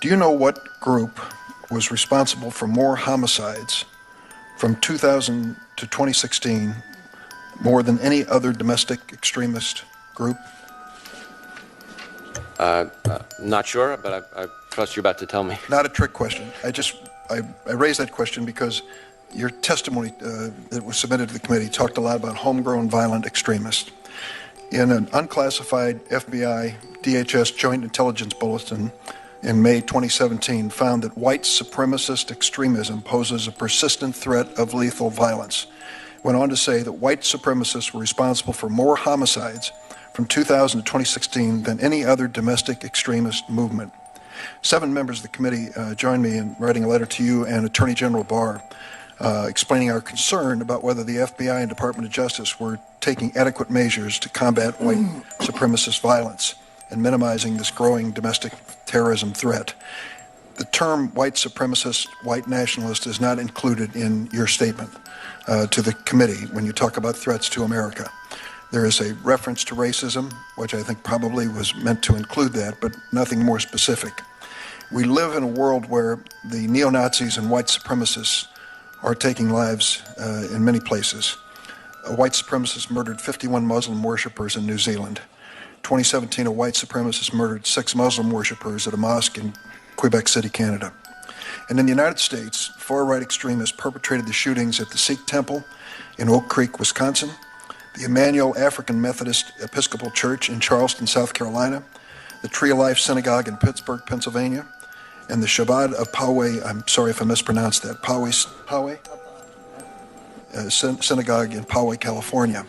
Do you know what group was responsible for more homicides from 2000 to 2016, more than any other domestic extremist group? Not sure, but I trust you're about to tell me. Not a trick question. I raised that question because your testimony that was submitted to the committee talked a lot about homegrown violent extremists. In an unclassified FBI DHS Joint Intelligence Bulletin in May 2017 found that white supremacist extremism poses a persistent threat of lethal violence. Went on to say that white supremacists were responsible for more homicides from 2000 to 2016 than any other domestic extremist movement. 7 members of the committee joined me in writing a letter to you and Attorney General Barr explaining our concern about whether the FBI and Department of Justice were taking adequate measures to combat white supremacist violence and minimizing this growing domestic terrorism threat. The term white supremacist, white nationalist is not included in your statement to the committee when you talk about threats to America. There is a reference to racism, which I think probably was meant to include that, but nothing more specific. We live in a world where the neo-Nazis and white supremacists are taking lives in many places. A white supremacist murdered 51 Muslim worshippers in New Zealand. 2017, a white supremacist murdered 6 Muslim worshippers at a mosque in Quebec City, Canada. And in the United States, far-right extremists perpetrated the shootings at the Sikh Temple in Oak Creek, Wisconsin, the Emmanuel African Methodist Episcopal Church in Charleston, South Carolina, the Tree of Life Synagogue in Pittsburgh, Pennsylvania, and the Shabbat of Poway, I'm sorry if I mispronounced that, Poway Synagogue in Poway, California.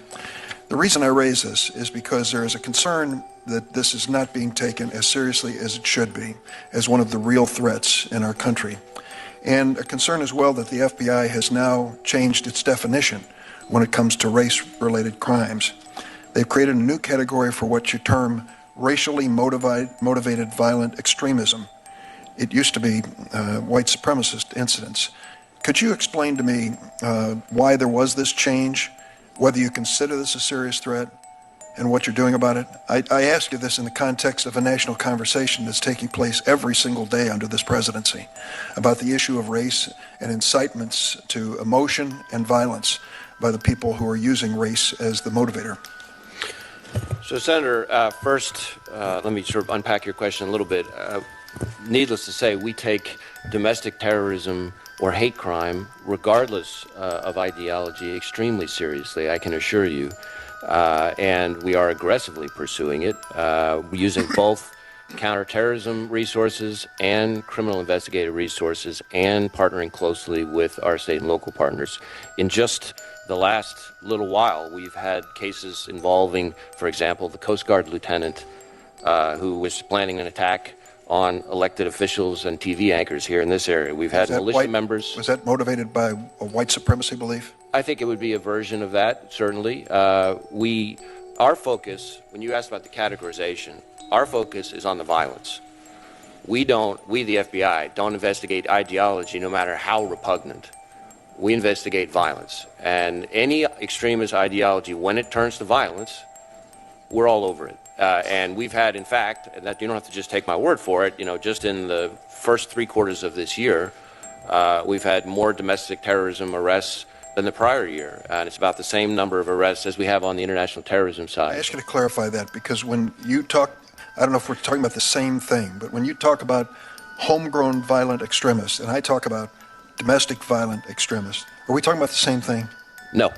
The reason I raise this is because there is a concern that this is not being taken as seriously as it should be, as one of the real threats in our country. And a concern as well that the FBI has now changed its definition when it comes to race-related crimes. They've created a new category for what you term racially motivated violent extremism. It used to be white supremacist incidents. Could you explain to me why there was this change, whether you consider this a serious threat, and what you're doing about it? I ask you this in the context of a national conversation that's taking place every single day under this presidency about the issue of race and incitements to emotion and violence by the people who are using race as the motivator. So, Senator, first, let me sort of unpack your question a little bit. Needless to say, we take domestic terrorism or hate crime, regardless of ideology, extremely seriously, I can assure you. And we are aggressively pursuing it, using both counterterrorism resources and criminal investigative resources, and partnering closely with our state and local partners. In just the last little while, we've had cases involving, for example, the Coast Guard lieutenant who was planning an attack on elected officials and TV anchors here in this area. We've had militia members. Was that motivated by a white supremacy belief? I think it would be a version of that, certainly. Our focus, when you asked about the categorization, our focus is on the violence. We, the FBI, don't investigate ideology no matter how repugnant. We investigate violence. And any extremist ideology, when it turns to violence, we're all over it. And we've had, in fact, and that you don't have to just take my word for it, just in the first 3 quarters of this year, we've had more domestic terrorism arrests than the prior year. And it's about the same number of arrests as we have on the international terrorism side. I ask you to clarify that, because when you talk, I don't know if we're talking about the same thing, but when you talk about homegrown violent extremists, and I talk about domestic violent extremists, are we talking about the same thing? No.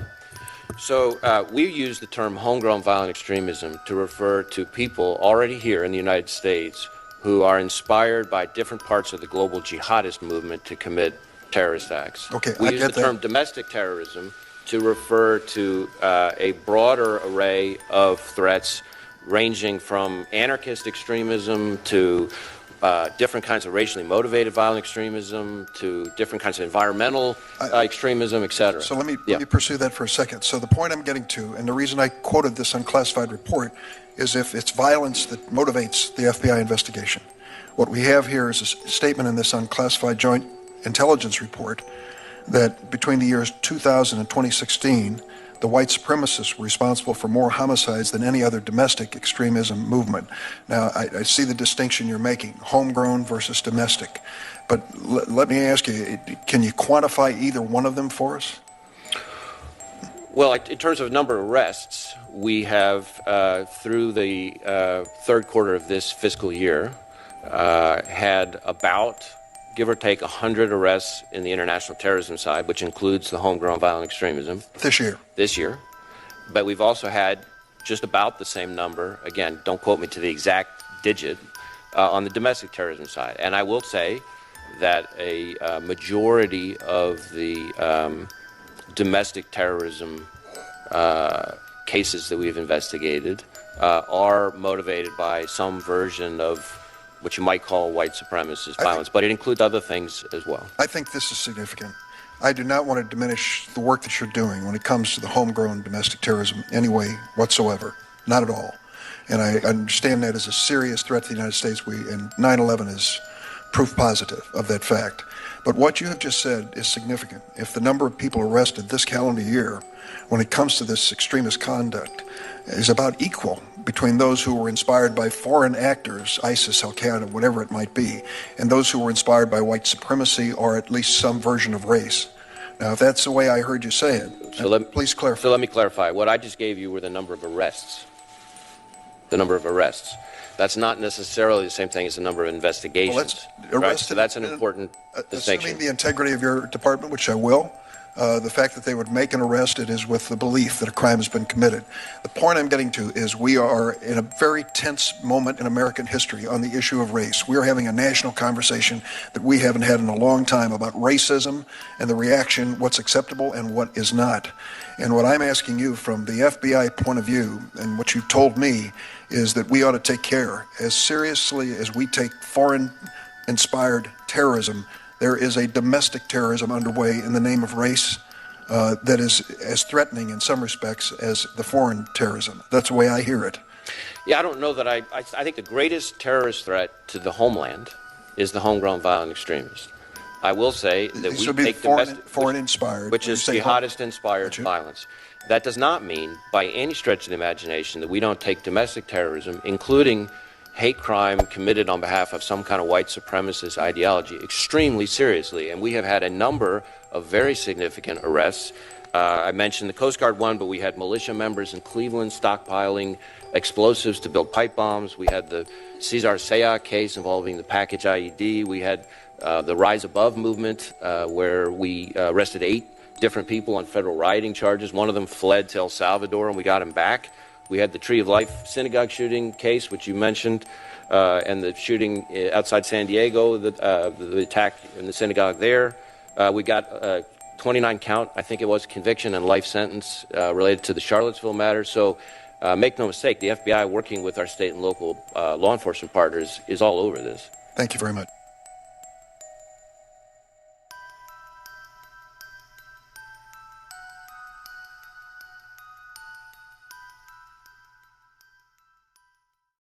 So we use the term homegrown violent extremism to refer to people already here in the United States who are inspired by different parts of the global jihadist movement to commit terrorist acts. Okay, we use the term domestic terrorism to refer to a broader array of threats ranging from anarchist extremism to different kinds of racially motivated violent extremism to different kinds of environmental extremism, etc. So let me pursue that for a second. So the point I'm getting to, and the reason I quoted this unclassified report, is if it's violence that motivates the FBI investigation. What we have here is a statement in this unclassified joint intelligence report that between the years 2000 and 2016, the white supremacists were responsible for more homicides than any other domestic extremism movement. Now, I see the distinction you're making, homegrown versus domestic. But let me ask you, can you quantify either one of them for us? Well, in terms of number of arrests, we have, through the third quarter of this fiscal year, had about, give or take, 100 arrests in the international terrorism side, which includes the homegrown violent extremism. This year? This year. But we've also had just about the same number, again, don't quote me to the exact digit, on the domestic terrorism side. And I will say that a majority of the domestic terrorism cases that we've investigated are motivated by some version of what you might call white supremacist violence, but it includes other things as well. I think this is significant. I do not want to diminish the work that you're doing when it comes to the homegrown domestic terrorism in any way whatsoever, not at all. And I understand that as a serious threat to the United States, and 9/11 is proof positive of that fact. But what you have just said is significant. If the number of people arrested this calendar year, when it comes to this extremist conduct, is about equal between those who were inspired by foreign actors, ISIS, Al-Qaeda, whatever it might be, and those who were inspired by white supremacy or at least some version of race. Now, if that's the way I heard you say it, please clarify. So let me clarify. What I just gave you were the number of arrests. The number of arrests. That's not necessarily the same thing as the number of investigations. Well, right? So that's an important distinction. Assuming the integrity of your department, which I will, the fact that they would make an arrest, it is with the belief that a crime has been committed. The point I'm getting to is we are in a very tense moment in American history on the issue of race. We are having a national conversation that we haven't had in a long time about racism and the reaction, what's acceptable and what is not. And what I'm asking you from the FBI point of view, and what you've told me, is that we ought to take care, as seriously as we take foreign-inspired terrorism, there is a domestic terrorism underway in the name of race that is as threatening in some respects as the foreign terrorism. That's the way I hear it. Yeah, I don't know that I think the greatest terrorist threat to the homeland is the homegrown violent extremist. I will say that we take foreign-inspired, which is jihadist-inspired violence. That does not mean, by any stretch of the imagination, that we don't take domestic terrorism, including hate crime committed on behalf of some kind of white supremacist ideology, extremely seriously. And we have had a number of very significant arrests. I mentioned the Coast Guard one, but we had militia members in Cleveland stockpiling explosives to build pipe bombs. We had the Cesar Sayoc case involving the package IED. We had the Rise Above movement, where we arrested 8 different people on federal rioting charges. One of them fled to El Salvador, and we got him back. We had the Tree of Life synagogue shooting case, which you mentioned, and the shooting outside San Diego, the attack in the synagogue there. We got 29 count, I think it was, conviction and life sentence related to the Charlottesville matter. So make no mistake, the FBI, working with our state and local law enforcement partners, is all over this. Thank you very much.